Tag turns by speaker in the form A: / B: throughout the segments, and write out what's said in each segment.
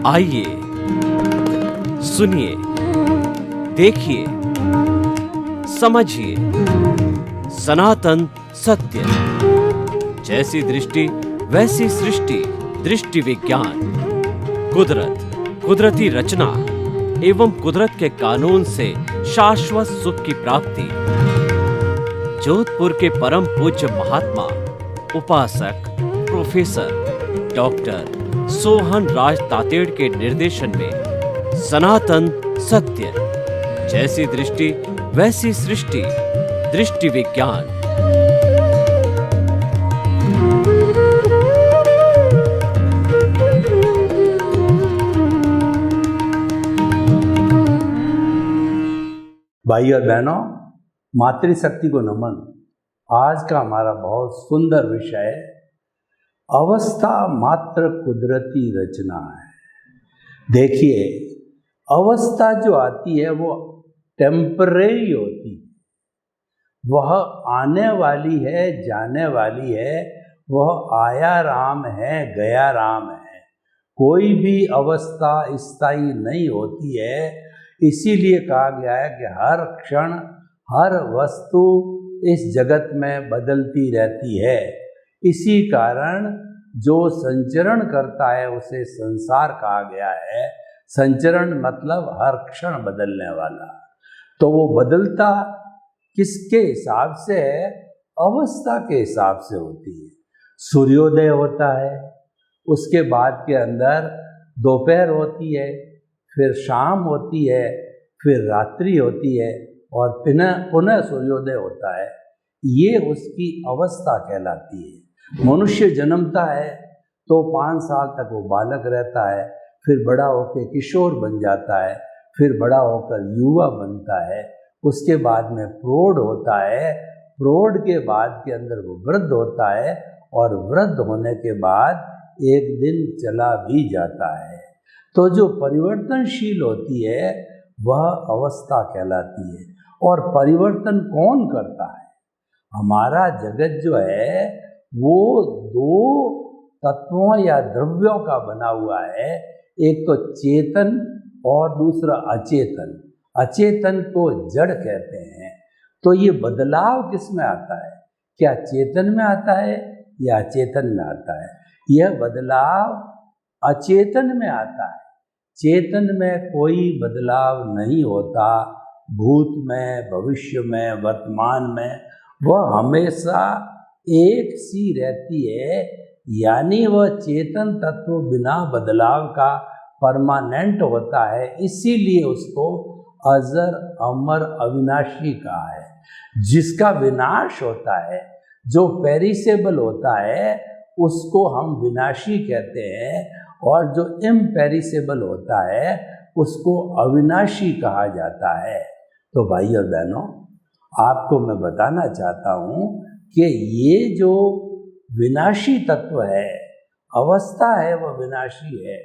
A: आइए सुनिए, देखिए, समझिए सनातन सत्य। जैसी दृष्टि वैसी सृष्टि, दृष्टि विज्ञान। कुदरत, कुदरती रचना एवं कुदरत के कानून से शाश्वत सुख की प्राप्ति। जोधपुर के परम पूज्य महात्मा उपासक प्रोफेसर डॉक्टर सोहन राज तातेड़ के निर्देशन में सनातन सत्य। जैसी दृष्टि वैसी सृष्टि, दृष्टि विज्ञान।
B: भाई और बहनों, मातृशक्ति को नमन। आज का हमारा बहुत सुंदर विषय है, अवस्था मात्र कुदरती रचना है। देखिए, अवस्था जो आती है वो टेम्परेरी होती है, वह आने वाली है, जाने वाली है, वह आया राम है, गया राम है। कोई भी अवस्था स्थायी नहीं होती है। इसीलिए कहा गया है कि हर क्षण हर वस्तु इस जगत में बदलती रहती है। इसी कारण जो संचरण करता है उसे संसार कहा गया है। संचरण मतलब हर क्षण बदलने वाला। तो वो बदलता किसके हिसाब से है? अवस्था के हिसाब से होती है। सूर्योदय होता है, उसके बाद के अंदर दोपहर होती है, फिर शाम होती है, फिर रात्रि होती है और पुनः सूर्योदय होता है। ये उसकी अवस्था कहलाती है। मनुष्य जन्मता है तो 5 साल तक वो बालक रहता है, फिर बड़ा होकर किशोर बन जाता है, फिर बड़ा होकर युवा बनता है, उसके बाद में प्रौढ़ होता है, प्रौढ़ के बाद के अंदर वो वृद्ध होता है और वृद्ध होने के बाद एक दिन चला भी जाता है। तो जो परिवर्तनशील होती है वह अवस्था कहलाती है। और परिवर्तन कौन करता है? हमारा जगत जो है वो 2 तत्वों या द्रव्यों का बना हुआ है। एक तो चेतन और दूसरा अचेतन। अचेतन को जड़ कहते हैं। तो ये बदलाव किस में आता है? क्या चेतन में आता है या अचेतन में आता है? यह बदलाव अचेतन में आता है। चेतन में कोई बदलाव नहीं होता। भूत में, भविष्य में, वर्तमान में वह हमेशा एक सी रहती है। यानी वह चेतन तत्व बिना बदलाव का परमानेंट होता है। इसीलिए उसको अजर, अमर, अविनाशी कहा है। जिसका विनाश होता है, जो पेरिसेबल होता है, उसको हम विनाशी कहते हैं, और जो इम्पेरिसेबल होता है उसको अविनाशी कहा जाता है। तो भाई और बहनों, आपको मैं बताना चाहता हूँ कि ये जो विनाशी तत्व है, अवस्था है, वह विनाशी है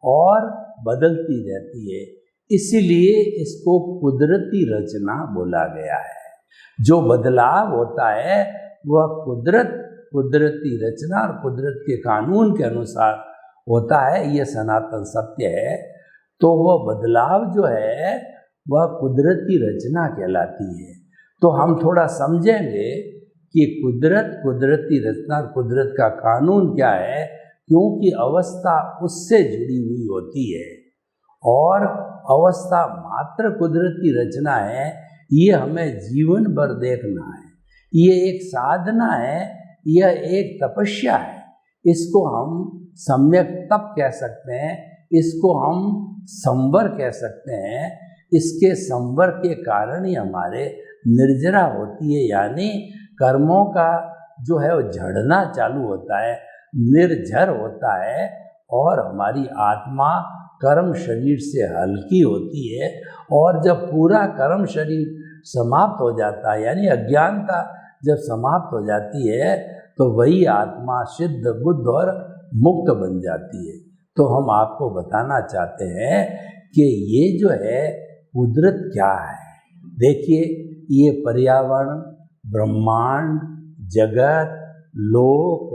B: और बदलती रहती है। इसीलिए इसको कुदरती रचना बोला गया है। जो बदलाव होता है वह कुदरती रचना और कुदरत के कानून के अनुसार होता है। यह सनातन सत्य है। तो वह बदलाव जो है वह कुदरती रचना कहलाती है। तो हम थोड़ा समझेंगे कि कुदरती रचना और कुदरत का कानून क्या है, क्योंकि अवस्था उससे जुड़ी हुई होती है और अवस्था मात्र कुदरती रचना है। ये हमें जीवन भर देखना है। ये एक साधना है, यह एक तपस्या है। इसको हम सम्यक तप कह सकते हैं, इसको हम संवर कह सकते हैं। इसके संवर के कारण ही हमारे निर्जरा होती है, यानी कर्मों का जो है वो झड़ना चालू होता है, निर्झर होता है और हमारी आत्मा कर्म शरीर से हल्की होती है। और जब पूरा कर्म शरीर समाप्त हो जाता है, यानी अज्ञानता जब समाप्त हो जाती है, तो वही आत्मा सिद्ध, बुद्ध और मुक्त बन जाती है। तो हम आपको बताना चाहते हैं कि ये जो है कुदरत क्या है। देखिए, ये पर्यावरण, ब्रह्मांड, जगत, लोक,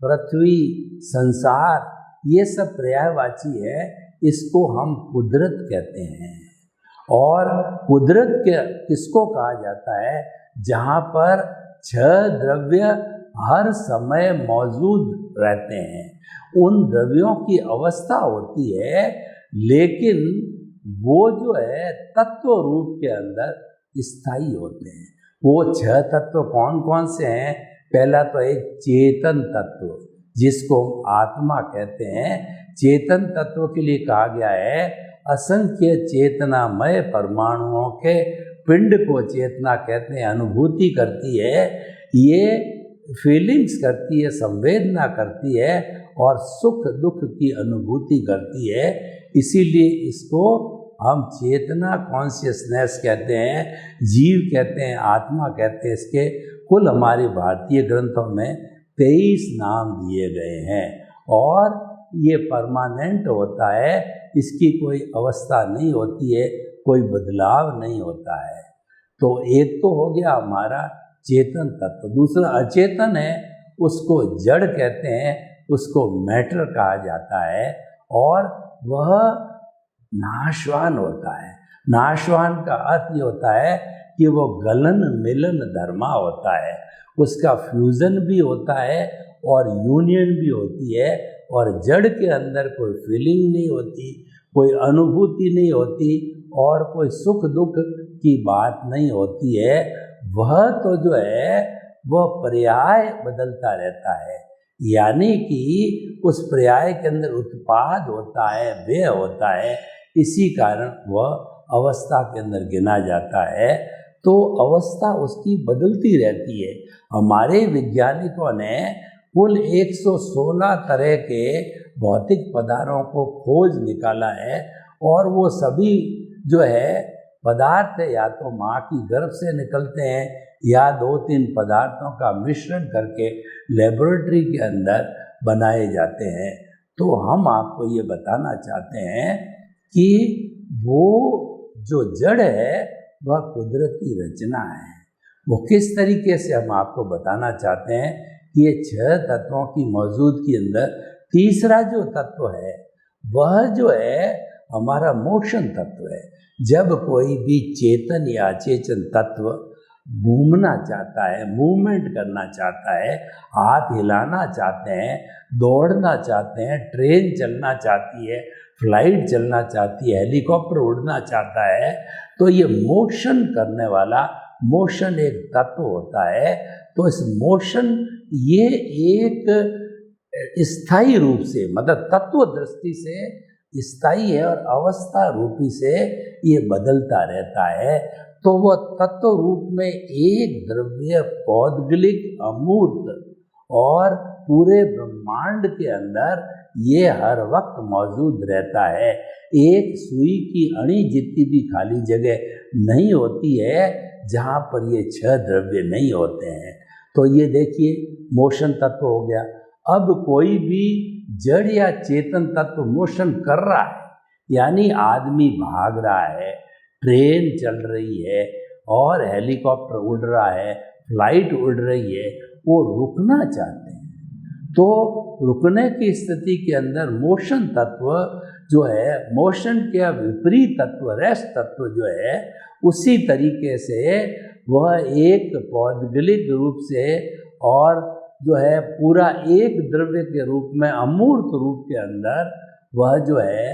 B: पृथ्वी, संसार, ये सब पर्यायवाची है, इसको हम कुदरत कहते हैं। और कुदरत के किसको कहा जाता है? जहाँ पर छह द्रव्य हर समय मौजूद रहते हैं, उन द्रव्यों की अवस्था होती है, लेकिन वो जो है तत्व रूप के अंदर स्थायी होते हैं। वो छह तत्व कौन कौन से हैं? पहला तो एक चेतन तत्व, जिसको हम आत्मा कहते हैं। चेतन तत्व के लिए कहा गया है असंख्य चेतनामय परमाणुओं के पिंड को चेतना कहते हैं। अनुभूति करती है, ये फीलिंग्स करती है, संवेदना करती है और सुख दुख की अनुभूति करती है। इसीलिए इसको हम चेतना कॉन्शियसनेस कहते हैं, जीव कहते हैं, आत्मा कहते हैं। इसके कुल हमारे भारतीय ग्रंथों में 23 नाम दिए गए हैं और ये परमानेंट होता है, इसकी कोई अवस्था नहीं होती है, कोई बदलाव नहीं होता है। तो एक तो हो गया हमारा चेतन तत्व। दूसरा अचेतन है, उसको जड़ कहते हैं, उसको मैटर कहा जाता है और वह नाशवान होता है। नाशवान का अर्थ ये होता है कि वो गलन मिलन धर्मा होता है, उसका फ्यूज़न भी होता है और यूनियन भी होती है। और जड़ के अंदर कोई फीलिंग नहीं होती, कोई अनुभूति नहीं होती और कोई सुख दुख की बात नहीं होती है। वह तो जो है वह पर्याय बदलता रहता है, यानी कि उस पर्याय के अंदर उत्पाद होता है, व्यय होता है, इसी कारण वह अवस्था के अंदर गिना जाता है। तो अवस्था उसकी बदलती रहती है। हमारे वैज्ञानिकों ने कुल 116 तरह के भौतिक पदार्थों को खोज निकाला है और वो सभी जो है पदार्थ या तो माँ की गर्भ से निकलते हैं या 2-3 पदार्थों का मिश्रण करके लेबोरेटरी के अंदर बनाए जाते हैं। तो हम आपको ये बताना चाहते हैं कि वो जो जड़ है वह कुदरती रचना है। वो किस तरीके से हम आपको बताना चाहते हैं कि ये 6 तत्वों की मौजूदगी अंदर तीसरा जो तत्व है वह जो है हमारा मोशन तत्व है। जब कोई भी चेतन या अचेतन तत्व घूमना चाहता है, मूवमेंट करना चाहता है, हाथ हिलाना चाहते हैं, दौड़ना चाहते हैं, ट्रेन चलना चाहती है, फ्लाइट चलना चाहती है, हेलीकॉप्टर उड़ना चाहता है, तो ये मोशन करने वाला मोशन एक तत्व होता है। तो इस मोशन ये एक स्थायी रूप से मतलब तत्व दृष्टि से स्थायी है और अवस्था रूपी से ये बदलता रहता है। तो वह तत्व रूप में एक द्रव्य पौद्गलिक अमूर्त और पूरे ब्रह्मांड के अंदर ये हर वक्त मौजूद रहता है। एक सुई की अणी जितनी भी खाली जगह नहीं होती है जहाँ पर ये 6 द्रव्य नहीं होते हैं। तो ये देखिए मोशन तत्व हो गया। अब कोई भी जड़ या चेतन तत्व मोशन कर रहा है, यानी आदमी भाग रहा है, ट्रेन चल रही है और हेलीकॉप्टर उड़ रहा है, फ्लाइट उड़ रही है, वो रुकना चाहते हैं। तो रुकने की स्थिति के अंदर मोशन तत्व जो है, मोशन के विपरीत तत्व रेस्ट तत्व जो है, उसी तरीके से वह एक पौद्गलिक रूप से और जो है पूरा एक द्रव्य के रूप में अमूर्त रूप के अंदर वह जो है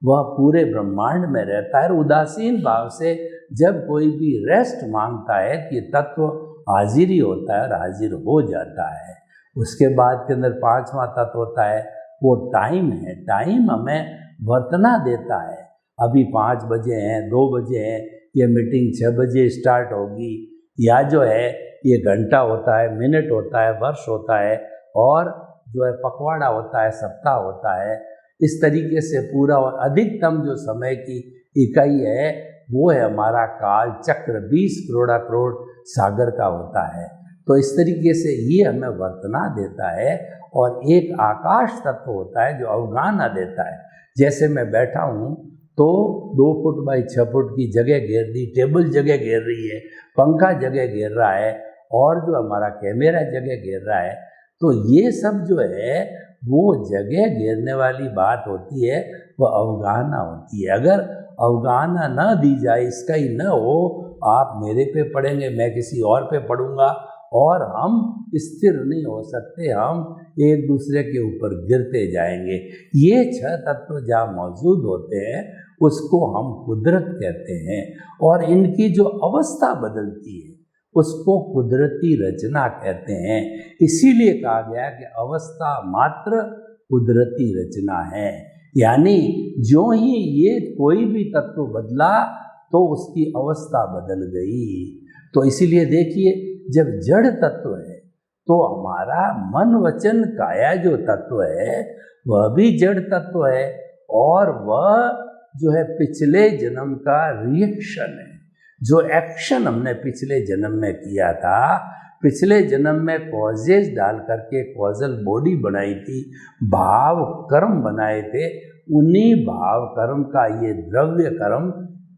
B: वह पूरे ब्रह्मांड में रहता है। उदासीन भाव से जब कोई भी रेस्ट मांगता है कि तत्व हाजिर ही होता है और हाजिर हो जाता है। उसके बाद के अंदर 5वां तत्व होता है वो टाइम है। टाइम हमें वर्तना देता है। अभी 5 बजे हैं, 2 बजे हैं, ये मीटिंग 6 बजे स्टार्ट होगी, या जो है ये घंटा होता है, मिनट होता है, वर्ष होता है और जो है पखवाड़ा होता है, सप्ताह होता है। इस तरीके से पूरा और अधिकतम जो समय की इकाई है वो है हमारा काल चक्र, 20 करोड़ सागर का होता है। तो इस तरीके से ये हमें वर्तना देता है। और एक आकाश तत्व होता है जो अवगाहना देता है। जैसे मैं बैठा हूँ तो 2 फुट बाई 6 फुट की जगह घेर दी, टेबल जगह घेर रही है, पंखा जगह घेर रहा है और जो हमारा कैमरा जगह घेर रहा है। तो ये सब जो है वो जगह घेरने वाली बात होती है, वह अवगाहना होती है। अगर अवगाहना न दी जाए, इसका ही न हो, आप मेरे पे पढ़ेंगे, मैं किसी और पे पढ़ूंगा, और हम स्थिर नहीं हो सकते, हम एक दूसरे के ऊपर गिरते जाएंगे। ये 6 तत्व जहाँ मौजूद होते हैं उसको हम कुदरत कहते हैं, और इनकी जो अवस्था बदलती है उसको कुदरती रचना कहते हैं। इसीलिए कहा गया कि अवस्था मात्र कुदरती रचना है, यानी जो ही ये कोई भी तत्व बदला तो उसकी अवस्था बदल गई। तो इसीलिए देखिए, जब जड़ तत्व है तो हमारा मन वचन काया जो तत्व है वह भी जड़ तत्व है, और वह जो है पिछले जन्म का रिएक्शन है। जो एक्शन हमने पिछले जन्म में किया था, पिछले जन्म में कॉजेज डाल करके कॉजल बॉडी बनाई थी, भाव कर्म बनाए थे, उन्हीं भाव कर्म का ये द्रव्य कर्म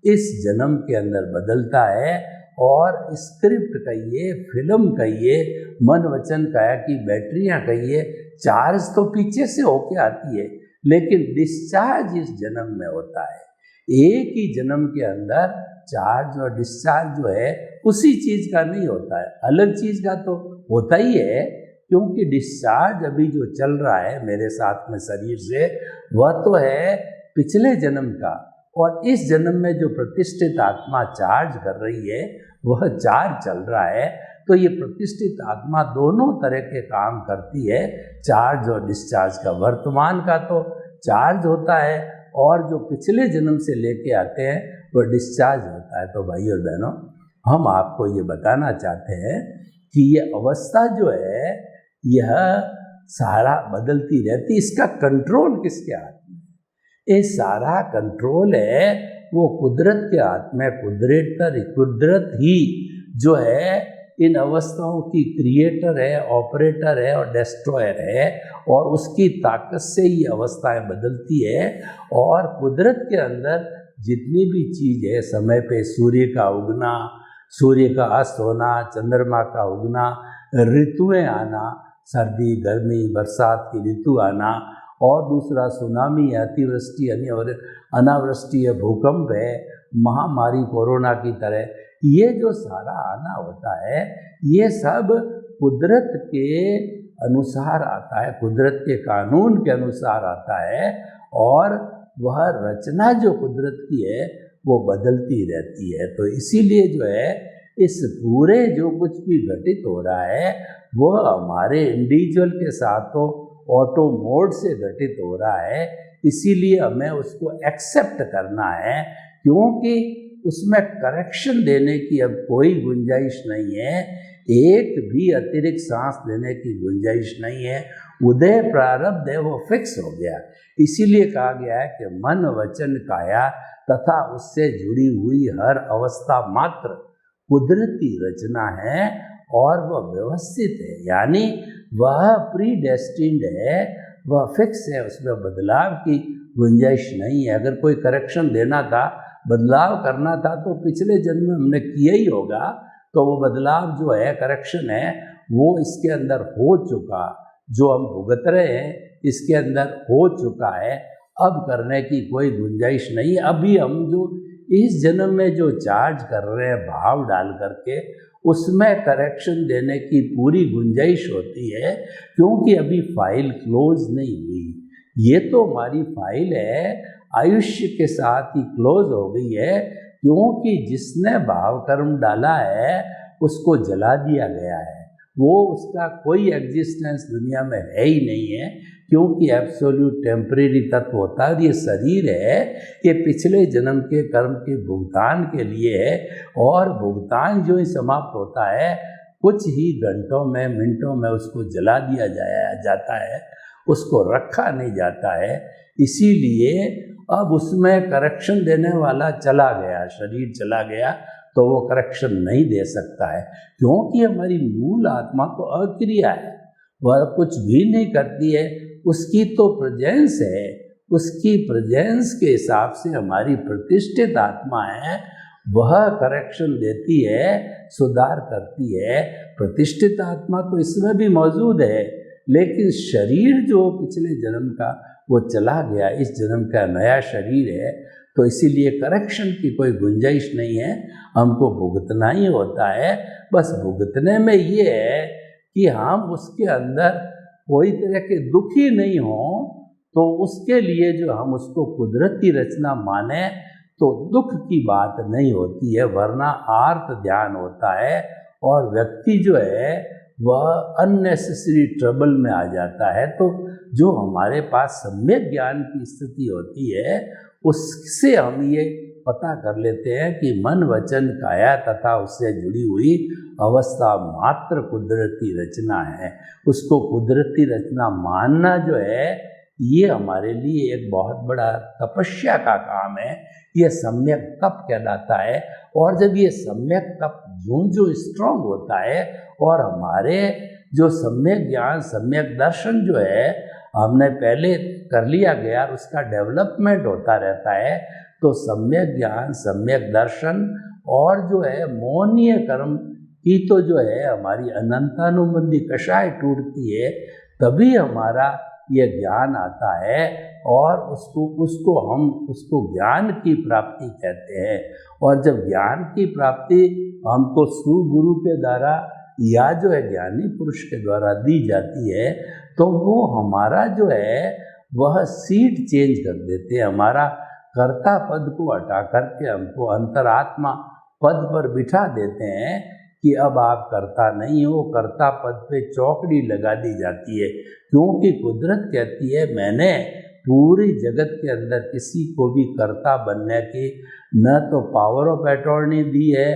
B: इस जन्म के अंदर बदलता है। और स्क्रिप्ट कहिए, फिल्म कहिए, मन वचन काया की बैटरियां कहिए, चार्ज तो पीछे से होके आती है, लेकिन डिस्चार्ज इस जन्म में होता है। एक ही जन्म के अंदर चार्ज और डिस्चार्ज जो है उसी चीज का नहीं होता है, अलग चीज का तो होता ही है। क्योंकि डिस्चार्ज अभी जो चल रहा है मेरे साथ में शरीर से, वह तो है पिछले जन्म का, और इस जन्म में जो प्रतिष्ठित आत्मा चार्ज कर रही है वह चार्ज चल रहा है। तो ये प्रतिष्ठित आत्मा दोनों तरह के काम करती है, चार्ज और डिस्चार्ज का। वर्तमान का तो चार्ज होता है, और जो पिछले जन्म से लेके आते हैं वह डिस्चार्ज होता है। तो भाई और बहनों, हम आपको ये बताना चाहते हैं कि ये अवस्था जो है यह सारा बदलती रहती, इसका कंट्रोल किसके हाथ में? ये सारा कंट्रोल है वो कुदरत के हाथ में। कुदरत ही जो है इन अवस्थाओं की क्रिएटर है, ऑपरेटर है और डिस्ट्रॉयर है, और उसकी ताकत से ये अवस्थाएं बदलती है। और कुदरत के अंदर जितनी भी चीज़ है, समय पे सूर्य का उगना, सूर्य का अस्त होना, चंद्रमा का उगना, ऋतुएं आना, सर्दी गर्मी बरसात की ऋतु आना, और दूसरा सुनामी है, अतिवृष्टि अनावृष्टि है, भूकंप है, महामारी कोरोना की तरह, ये जो सारा आना होता है ये सब कुदरत के अनुसार आता है, कुदरत के कानून के अनुसार आता है। और वह रचना जो कुदरत की है वो बदलती रहती है। तो इसीलिए जो है इस पूरे जो कुछ भी घटित हो रहा है वो हमारे इंडिविजुअल के साथ तो ऑटो मोड से घटित हो रहा है। इसीलिए हमें उसको एक्सेप्ट करना है, क्योंकि उसमें करेक्शन देने की अब कोई गुंजाइश नहीं है, एक भी अतिरिक्त सांस लेने की गुंजाइश नहीं है। उदय प्रारब्ध है वो फिक्स हो गया। इसीलिए कहा गया है कि मन वचन काया तथा उससे जुड़ी हुई हर अवस्था मात्र कुदरती रचना है और वह व्यवस्थित है, यानी वह प्री डेस्टिन्ड है, वह फिक्स है, उसमें बदलाव की गुंजाइश नहीं है। अगर कोई करेक्शन देना था, बदलाव करना था तो पिछले जन्म में हमने किया ही होगा, तो वो बदलाव जो है, करेक्शन है, वो इसके अंदर हो चुका, जो हम भुगत रहे हैं इसके अंदर हो चुका है, अब करने की कोई गुंजाइश नहीं। अभी हम जो इस जन्म में जो चार्ज कर रहे हैं भाव डाल करके, उसमें करेक्शन देने की पूरी गुंजाइश होती है, क्योंकि अभी फाइल क्लोज नहीं हुई। ये तो हमारी फाइल है, आयुष्य के साथ ही क्लोज हो गई है, क्योंकि जिसने भाव कर्म डाला है उसको जला दिया गया है, वो उसका कोई एग्जिस्टेंस दुनिया में है ही नहीं है, क्योंकि एब्सोल्यूट टेम्परेरी तत्व होता है। ये शरीर है, ये पिछले जन्म के कर्म के भुगतान के लिए है, और भुगतान जो ही समाप्त होता है कुछ ही घंटों में, मिनटों में उसको जला दिया जाता है, उसको रखा नहीं जाता है। इसीलिए अब उसमें करेक्शन देने वाला चला गया, शरीर चला गया, तो वो करेक्शन नहीं दे सकता है, क्योंकि हमारी मूल आत्मा तो अक्रिया है, वह कुछ भी नहीं करती है, उसकी तो प्रेजेंस है, उसकी प्रेजेंस के हिसाब से हमारी प्रतिष्ठित आत्मा है, वह करेक्शन देती है, सुधार करती है। प्रतिष्ठित आत्मा तो इसमें भी मौजूद है, लेकिन शरीर जो पिछले जन्म का वो चला गया, इस जन्म का नया शरीर है, तो इसीलिए करेक्शन की कोई गुंजाइश नहीं है, हमको भुगतना ही होता है। बस भुगतने में ये है कि हम उसके अंदर कोई तरह के दुखी नहीं हों, तो उसके लिए जो हम उसको कुदरती रचना माने तो दुख की बात नहीं होती है, वरना आर्त ध्यान होता है और व्यक्ति जो है वह अननेसेसरी ट्रबल में आ जाता है। तो जो हमारे पास सम्यक ज्ञान की स्थिति होती है उससे हम ये पता कर लेते हैं कि मन वचन काया तथा उससे जुड़ी हुई अवस्था मात्र कुदरती रचना है। उसको कुदरती रचना मानना जो है ये हमारे लिए एक बहुत बड़ा तपस्या का काम है। ये सम्यक तप कहलाता है। और जब ये सम्यक तप जो स्ट्रांग होता है और हमारे जो सम्यक ज्ञान सम्यक दर्शन जो है हमने पहले कर लिया गया, उसका डेवलपमेंट होता रहता है, तो सम्यक ज्ञान सम्यक दर्शन और जो है मौनीय कर्म की तो जो है हमारी अनंतानुबंधी कषाय टूटती है, तभी हमारा ये ज्ञान आता है और उसको ज्ञान की प्राप्ति कहते हैं। और जब ज्ञान की प्राप्ति हमको सुगुरु के द्वारा या जो है ज्ञानी पुरुष के द्वारा दी जाती है, तो वो हमारा जो है वह सीट चेंज कर देते हैं। हमारा कर्ता पद को हटा करके हमको अंतरात्मा पद पर बिठा देते हैं कि अब आप कर्ता नहीं हो। कर्ता पद पे चौकड़ी लगा दी जाती है, क्योंकि कुदरत कहती है मैंने पूरी जगत के अंदर किसी को भी कर्ता बनने की न तो पावर ऑफ अटॉर्नी दी है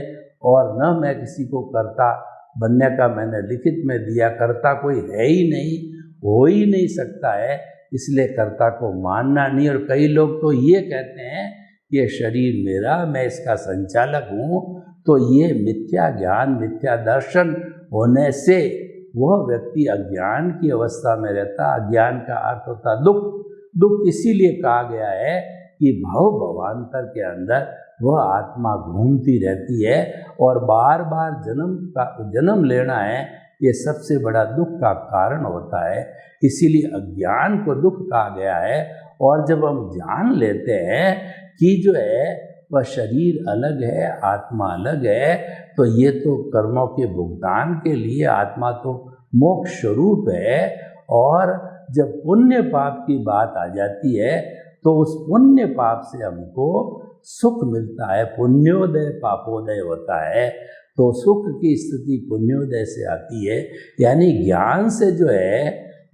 B: और न मैं किसी को कर्ता बनने का मैंने लिखित में दिया। कर्ता कोई है ही नहीं, हो ही नहीं सकता है, इसलिए कर्ता को मानना नहीं। और कई लोग तो ये कहते हैं ये शरीर मेरा, मैं इसका संचालक हूँ, तो ये मिथ्या ज्ञान मिथ्या दर्शन होने से वह व्यक्ति अज्ञान की अवस्था में रहता। अज्ञान का अर्थ होता दुख। दुख इसीलिए कहा गया है कि भव भवांतर के अंदर वह आत्मा घूमती रहती है और बार बार जन्म लेना है, ये सबसे बड़ा दुख का कारण होता है। इसीलिए अज्ञान को दुख कहा गया है। और जब हम जान लेते हैं कि जो है वह शरीर अलग है, आत्मा अलग है, तो ये तो कर्मों के भुगतान के लिए आत्मा तो मोक्ष स्वरूप है। और जब पुण्य पाप की बात आ जाती है तो उस पुण्य पाप से हमको सुख मिलता है, पुण्योदय पापोदय होता है। तो सुख की स्थिति पुण्योदय से आती है, यानी ज्ञान से जो है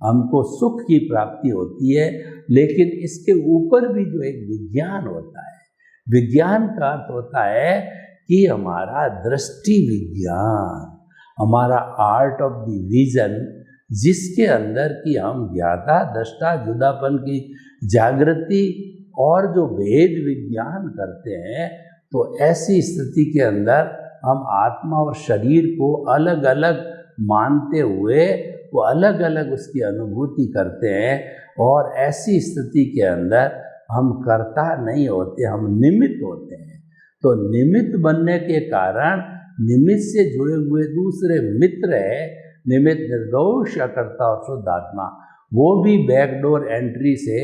B: हमको सुख की प्राप्ति होती है। लेकिन इसके ऊपर भी जो एक विज्ञान होता है, विज्ञान का अर्थ होता है कि हमारा दृष्टि विज्ञान, हमारा आर्ट ऑफ द विजन, जिसके अंदर कि हम ज्ञाता दृष्टा जुदापन की जागृति और जो भेद विज्ञान करते हैं, तो ऐसी स्थिति के अंदर हम आत्मा और शरीर को अलग अलग मानते हुए वो अलग अलग उसकी अनुभूति करते हैं। और ऐसी स्थिति के अंदर हम कर्ता नहीं होते, हम निमित्त होते हैं। तो निमित्त बनने के कारण निमित्त से जुड़े हुए दूसरे मित्र है, निमित्त निर्दोष अकर्ता और शुद्ध आत्मा, वो भी बैकडोर एंट्री से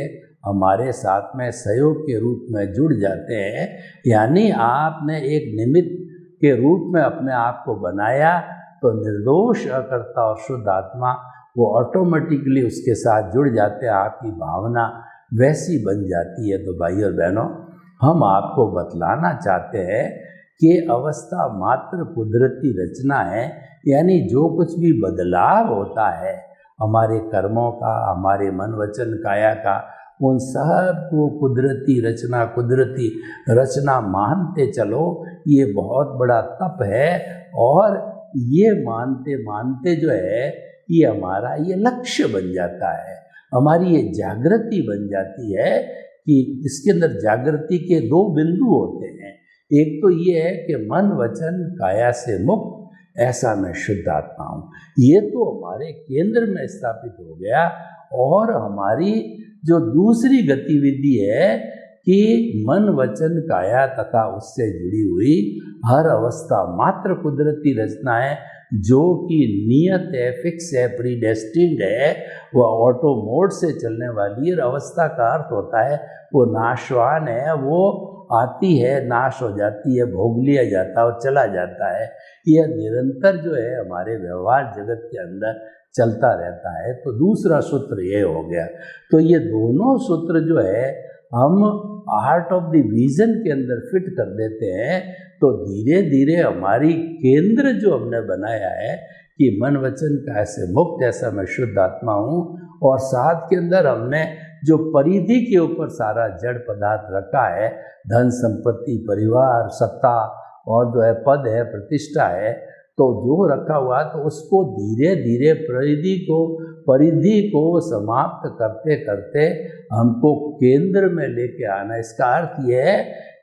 B: हमारे साथ में सहयोग के रूप में जुड़ जाते हैं। यानी आपने एक निमित्त के रूप में अपने आप को बनाया, तो निर्दोष अकर्ता और शुद्ध आत्मा वो ऑटोमेटिकली उसके साथ जुड़ जाते हैं, आपकी भावना वैसी बन जाती है। तो भाई और बहनों, हम आपको बतलाना चाहते हैं कि अवस्था मात्र कुदरती रचना है, यानी जो कुछ भी बदलाव होता है हमारे कर्मों का, हमारे मन वचन काया का, उन सब को कुदरती रचना मानते चलो। ये बहुत बड़ा तप है और ये मानते मानते जो है ये हमारा ये लक्ष्य बन जाता है, हमारी ये जागृति बन जाती है कि इसके अंदर जागृति के दो बिंदु होते हैं। एक तो ये है कि मन वचन काया से मुक्त, ऐसा मैं शुद्ध आत्मा हूँ, ये तो हमारे केंद्र में स्थापित हो गया। और हमारी जो दूसरी गतिविधि है कि मन वचन काया तथा उससे जुड़ी हुई हर अवस्था मात्र कुदरती रचना है, जो कि नियत है, फिक्स है, प्रीडेस्टिन्ड है, वह ऑटो मोड से चलने वाली है। अवस्था का अर्थ होता है वो नाशवान है, वो आती है, नाश हो जाती है, भोग लिया जाता है और चला जाता है। यह निरंतर जो है हमारे व्यवहार जगत के अंदर चलता रहता है। तो दूसरा सूत्र ये हो गया। तो ये दोनों सूत्र जो है हम आर्ट ऑफ द विजन के अंदर फिट कर देते हैं, तो धीरे धीरे हमारी केंद्र जो हमने बनाया है कि मन वचन का ऐसे मुक्त, ऐसा मैं शुद्ध आत्मा हूँ, और साथ के अंदर हमने जो परिधि के ऊपर सारा जड़ पदार्थ रखा है, धन संपत्ति, परिवार, सत्ता और जो है पद है, प्रतिष्ठा है, तो जो रखा हुआ तो उसको धीरे धीरे परिधि को समाप्त करते करते हमको केंद्र में लेके आना। इसका अर्थ यह है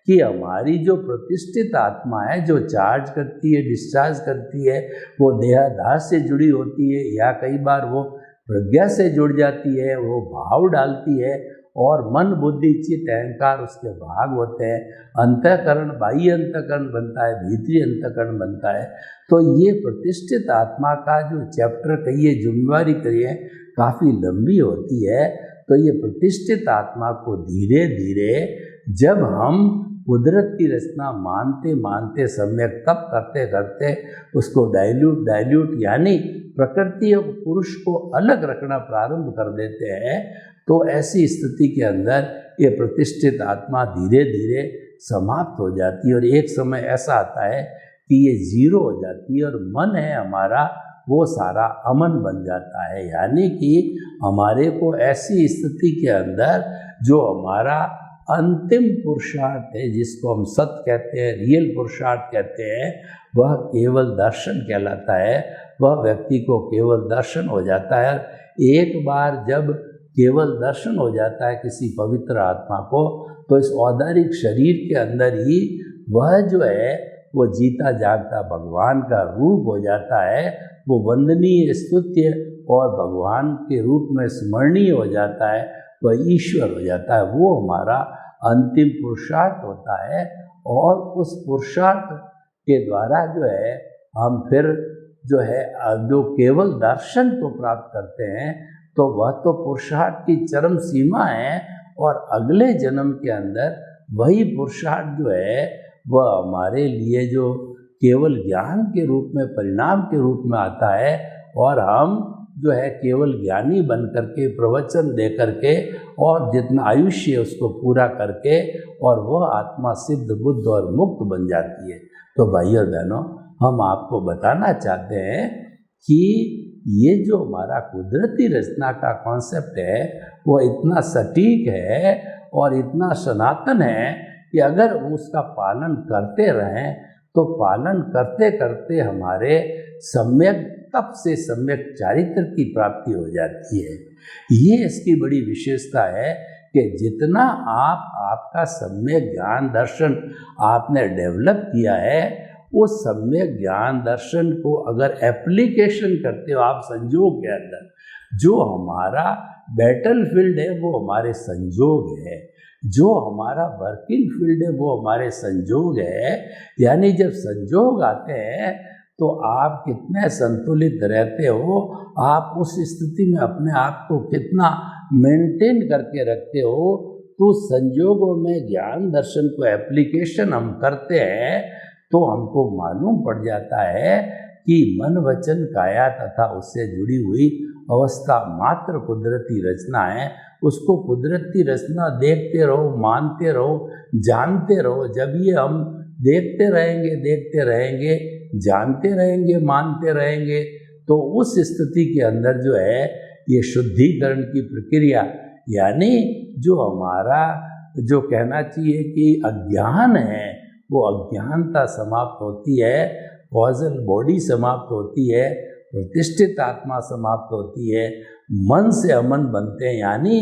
B: कि हमारी जो प्रतिष्ठित आत्मा है, जो चार्ज करती है, डिस्चार्ज करती है, वो देहाधार से जुड़ी होती है, या कई बार वो प्रज्ञा से जुड़ जाती है, वो भाव डालती है, और मन बुद्धि चित्त अहंकार उसके भाग होते हैं। अंतःकरण बाह्य अंतःकरण बनता है, भीतरी अंतःकरण बनता है। तो ये प्रतिष्ठित आत्मा का जो चैप्टर कहिए, जिम्मेवारी करिए, काफ़ी लंबी होती है। तो ये प्रतिष्ठित आत्मा को धीरे धीरे जब हम कुदरत की रचना मानते मानते सम्यक तप करते करते उसको डाइल्यूट यानी प्रकृति और पुरुष को अलग रखना प्रारंभ कर देते हैं, तो ऐसी स्थिति के अंदर ये प्रतिष्ठित आत्मा धीरे धीरे समाप्त हो जाती है, और एक समय ऐसा आता है कि ये जीरो हो जाती है, और मन है हमारा वो सारा अमन बन जाता है। यानी कि हमारे को ऐसी स्थिति के अंदर जो हमारा अंतिम पुरुषार्थ है, जिसको हम सत्य कहते हैं, रियल पुरुषार्थ कहते हैं, वह केवल दर्शन कहलाता है। वह व्यक्ति को केवल दर्शन हो जाता है। एक बार जब केवल दर्शन हो जाता है किसी पवित्र आत्मा को, तो इस औदारिक शरीर के अंदर ही वह जो है वो जीता जागता भगवान का रूप हो जाता है। वो वंदनीय, स्तुत्य और भगवान के रूप में स्मरणीय हो जाता है, वह ईश्वर हो जाता है। वो हमारा अंतिम पुरुषार्थ होता है, और उस पुरुषार्थ के द्वारा जो है हम फिर जो है जो केवल दर्शन को प्राप्त करते हैं, तो वह तो पुरुषार्थ की चरम सीमा है। और अगले जन्म के अंदर वही पुरुषार्थ जो है वह हमारे लिए जो केवल ज्ञान के रूप में, परिणाम के रूप में आता है, और हम जो है केवल ज्ञानी बन करके, प्रवचन दे करके, और जितना आयुष्य है उसको पूरा करके, और वह आत्मा सिद्ध, बुद्ध और मुक्त बन जाती है। तो भाइयों बहनों, हम आपको बताना चाहते हैं कि ये जो हमारा कुदरती रचना का कॉन्सेप्ट है वो इतना सटीक है और इतना सनातन है कि अगर उसका पालन करते रहें तो पालन करते करते हमारे सम्यक तप से सम्यक चारित्र की प्राप्ति हो जाती है। ये इसकी बड़ी विशेषता है कि जितना आपका सम्यक ज्ञान दर्शन आपने डेवलप किया है, उस सम्यक ज्ञान दर्शन को अगर एप्लीकेशन करते हो आप संयोग के अंदर, जो हमारा बैटल फील्ड है वो हमारे संयोग है, जो हमारा वर्किंग फील्ड है वो हमारे संयोग है। यानी जब संयोग आते हैं तो आप कितने संतुलित रहते हो, आप उस स्थिति में अपने आप को कितना मेंटेन करके रखते हो, तो संयोगों में ज्ञान दर्शन को एप्लीकेशन हम करते हैं तो हमको मालूम पड़ जाता है कि मन वचन काया तथा उससे जुड़ी हुई अवस्था मात्र कुदरती रचना है। उसको कुदरती रचना देखते रहो, मानते रहो, जानते रहो। जब ये हम देखते रहेंगे, जानते रहेंगे, मानते रहेंगे, तो उस स्थिति के अंदर जो है ये शुद्धिकरण की प्रक्रिया, यानी जो हमारा जो कहना चाहिए कि अज्ञान है, वो अज्ञानता समाप्त होती है, कॉजल बॉडी समाप्त होती है, प्रतिष्ठित आत्मा समाप्त होती है, मन से अमन बनते हैं। यानी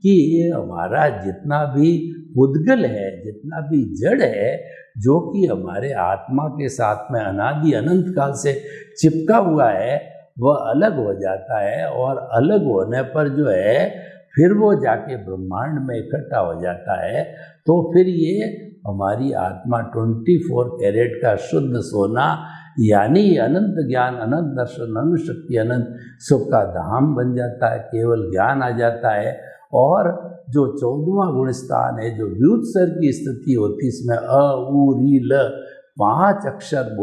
B: कि ये हमारा जितना भी उद्गल है, जितना भी जड़ है, जो कि हमारे आत्मा के साथ में अनादि अनंत काल से चिपका हुआ है, वह अलग हो जाता है। और अलग होने पर जो है फिर वो जाके ब्रह्मांड में इकट्ठा हो जाता है, तो फिर ये हमारी आत्मा 24 कैरेट का शुद्ध सोना यानी अनंत ज्ञान, अनंत दर्शन, अनंत शक्ति, अनंत सुख का धाम बन जाता है। केवल ज्ञान आ जाता है और जो 14वां गुण स्थान है, जो व्युत्सर्ग की स्थिति होती, इसमें अ उ री ल 5 अक्षर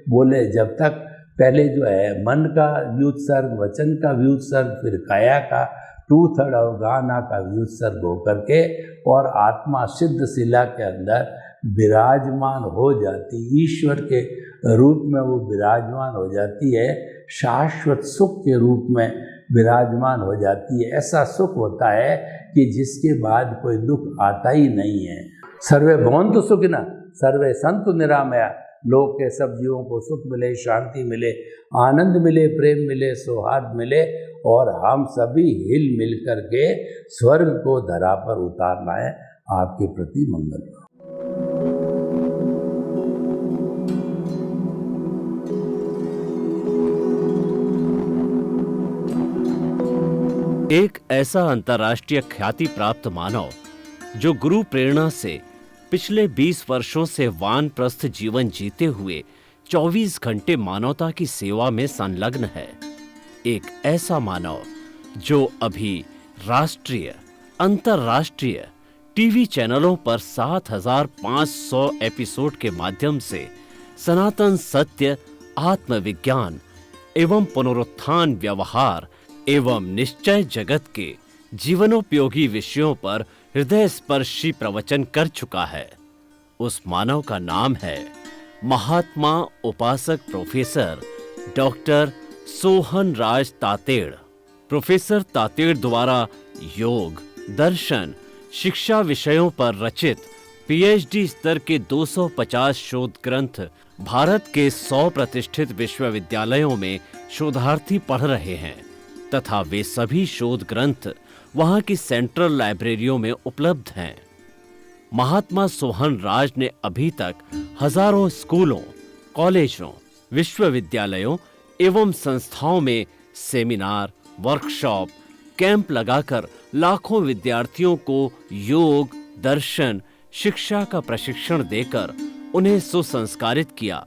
B: बोले जब तक पहले जो है मन का व्युत्सर्ग, वचन का व्युत्सर्ग, फिर काया का 2/3 और गाना का व्युत्सर्ग होकर के और आत्मा सिद्ध शिला के अंदर विराजमान हो जाती, ईश्वर के रूप में वो विराजमान हो जाती है, शाश्वत सुख के रूप में विराजमान हो जाती है। ऐसा सुख होता है कि जिसके बाद कोई दुख आता ही नहीं है। सर्वे भवन्तु सुखिनः, सर्वे सन्तु निरामया। लोक के सब जीवों को सुख मिले, शांति मिले, आनंद मिले, प्रेम मिले, सौहार्द मिले और हम सभी हिल मिल कर के स्वर्ग को धरा पर उतारना है। आपके प्रति मंगल।
A: एक ऐसा अंतर्राष्ट्रीय ख्याति प्राप्त मानव जो गुरु प्रेरणा से पिछले 20 वर्षों से वानप्रस्थ जीवन जीते हुए 24 घंटे मानवता की सेवा में संलग्न है। एक ऐसा मानव जो अभी राष्ट्रीय, अंतर्राष्ट्रीय टीवी चैनलों पर 7,500 एपिसोड के माध्यम से सनातन सत्य, आत्मविज्ञान एवं पुनरुत्थान, व्यवहार एवं निश्चय जगत के जीवनोपयोगी विषयों पर हृदय स्पर्शी प्रवचन कर चुका है। उस मानव का नाम है महात्मा उपासक प्रोफेसर डॉक्टर सोहन राज तातेड़। प्रोफेसर तातेड़ द्वारा योग, दर्शन, शिक्षा विषयों पर रचित पीएचडी स्तर के 250 शोध ग्रंथ भारत के 100 प्रतिष्ठित विश्वविद्यालयों में शोधार्थी पढ़ रहे हैं तथा वे सभी शोध ग्रंथ वहां की सेंट्रल लाइब्रेरियों में उपलब्ध हैं। महात्मा सोहन राज ने अभी तक हजारों स्कूलों, कॉलेजों, विश्वविद्यालयों एवं संस्थाओं में सेमिनार, वर्कशॉप, कैंप लगाकर लाखों विद्यार्थियों को योग, दर्शन, शिक्षा का प्रशिक्षण देकर उन्हें सुसंस्कारित किया।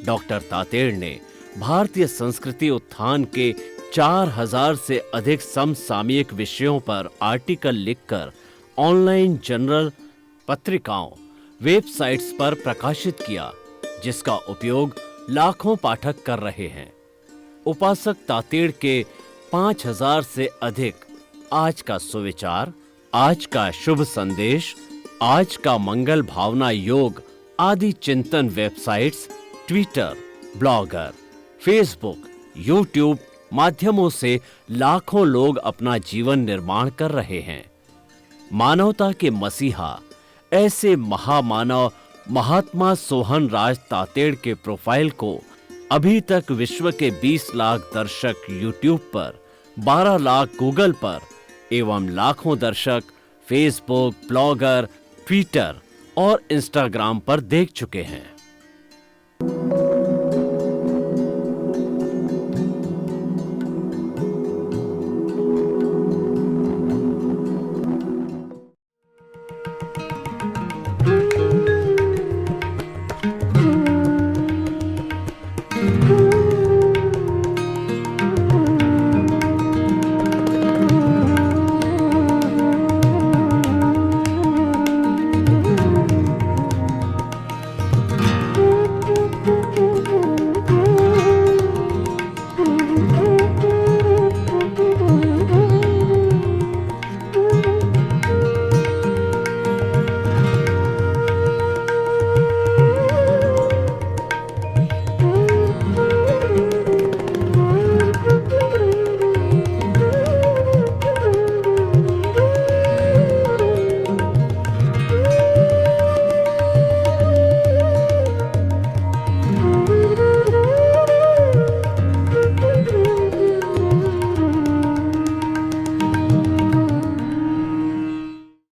A: डॉक्टर तातेड़ ने भारतीय संस्कृति उत्थान के 4000 से अधिक समसामयिक विषयों पर आर्टिकल लिखकर ऑनलाइन जर्नल, पत्रिकाओं, वेबसाइट्स पर प्रकाशित किया, जिसका उपयोग लाखों पाठक कर रहे हैं। उपासक तातेड़ के 5000 से अधिक आज का सुविचार, आज का शुभ संदेश, आज का मंगल भावना योग आदि चिंतन websites, Twitter, blogger, Facebook, YouTube माध्यमों से लाखों लोग अपना जीवन निर्माण कर रहे हैं। मानवता के मसीहा ऐसे महामानव महात्मा सोहन राज तातेड़ के प्रोफाइल को अभी तक विश्व के 20 लाख दर्शक यूट्यूब पर, 12 लाख गूगल पर एवं लाखों दर्शक फेसबुक, ब्लॉगर, ट्विटर और इंस्टाग्राम पर देख चुके हैं।